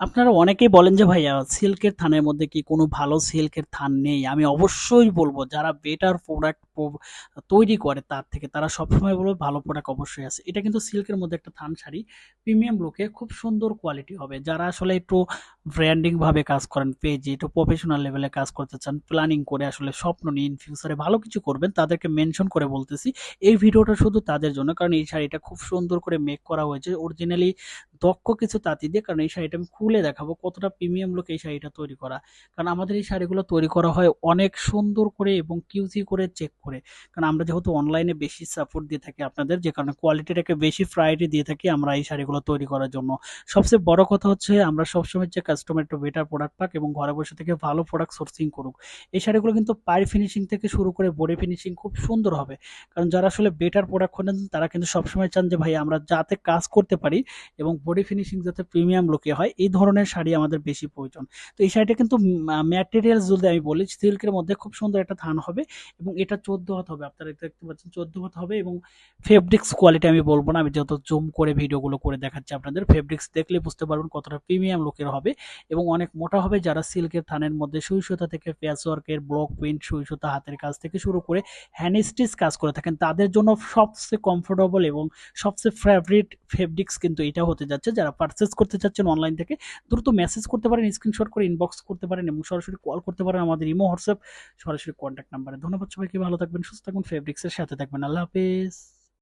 আপনারা অনেকেই বলেন যে ভাইয়া সিল্কের থানের মধ্যে কি কোনো ভালো সিল্কের থান নেই? আমি অবশ্যই বলব যারা বেটার প্রোডাক্ট তৈরি করে তার থেকে তারা সবসময় বলবে ভালো প্রোডাক্ট অবশ্যই আছে। এটা কিন্তু সিল্কের মধ্যে একটা থান শাড়ি প্রিমিয়াম লুকে খুব সুন্দর কোয়ালিটি হবে। যারা আসলে একটু ব্র্যান্ডিং ভাবে কাজ করেন, পেজে একটু প্রফেশনাল লেভেলে কাজ করতে চান, প্ল্যানিং করে আসলে স্বপ্ন নিয়ে ইন ফিউচারে ভালো কিছু করবেন, তাদেরকে মেনশন করে বলতেছি এই ভিডিওটা শুধু তাদের জন্য। কারণ এই শাড়িটা খুব সুন্দর করে মেক করা হয়েছে অরিজিনালি দক্ষ কিছু তাঁতি দিয়ে। কারণ এই শাড়িটা আমি খুলে দেখাবো কতটা প্রিমিয়াম লুক এই শাড়িটা তৈরি করা। কারণ আমাদের এই শাড়িগুলো তৈরি করা হয় অনেক সুন্দর করে এবং কিউজি করে চেক করে। কারণ আমরা যেহেতু অনলাইনে বেশি সাপোর্ট দিয়ে থাকি আপনাদের, যে কারণে কোয়ালিটিটাকে বেশি প্রায়োরিটি দিয়ে থাকি আমরা এই শাড়িগুলো তৈরি করার জন্য। সবচেয়ে বড় কথা হচ্ছে আমরা সবসময় যে কাস্টমার একটু বেটার প্রোডাক্ট পাক এবং ঘরে বসে থেকে ভালো প্রোডাক্ট সোর্সিং করুক। এই শাড়িগুলো কিন্তু পাড়ি ফিনিশিং থেকে শুরু করে বডি ফিনিশিং খুব সুন্দর হবে। কারণ যারা আসলে বেটার প্রোডাক্ট খোঁজেন তারা কিন্তু সবসময় চান যে ভাই আমরা যাতে কাজ করতে পারি এবং বডি ফিনিশিং যাতে প্রিমিয়াম লুকে হয়, এই ধরনের শাড়ি আমাদের বেশি প্রয়োজন। তো এই শাড়িটা কিন্তু ম্যাটেরিয়ালস যদি আমি বলি সিল্কের মধ্যে খুব সুন্দর একটা থান হবে এবং এটা 14 হাত হবে। আপনারা দেখতে পাচ্ছেন 14 হাত হবে এবং ফেব্রিক্স কোয়ালিটি আমি বলবো না, আমি যত জুম করে ভিডিওগুলো করে দেখাচ্ছি আপনাদের, ফেব্রিক্স দেখলে বুঝতে পারবেন কতটা প্রিমিয়াম লুকের হবে এবং অনেক মোটা হবে। যারা সিল্কের থানের মধ্যে সুই সুতা থেকে প্যাচ ওয়ার্কের ব্লক প্রিন্ট সুই সুতা হাতের কাজ থেকে শুরু করে হ্যান্ড স্টিচ কাজ করে থাকেন তাদের জন্য সবচেয়ে কমফোর্টেবল এবং সবচেয়ে ফেভারিট ফেব্রিক্স কিন্তু এটা হতে যাচ্ছে। যারা পারচেস করতে চাচ্ছেন অনলাইন থেকে দ্রুত মেসেজ করতে পারেন, স্ক্রিনশট করে ইনবক্স করতে পারেন এবং সরাসরি কল করতে পারেন আমাদের ইমো হোয়াটসঅ্যাপ সরাসরি কন্ট্যাক্ট নাম্বারে। ধন্যবাদ সবাইকে, ভালো থাকবেন, সুস্থ থাকবেন, ফেব্রিক্সের সাথে থাকবেন। আল্লাহ হাফেজ।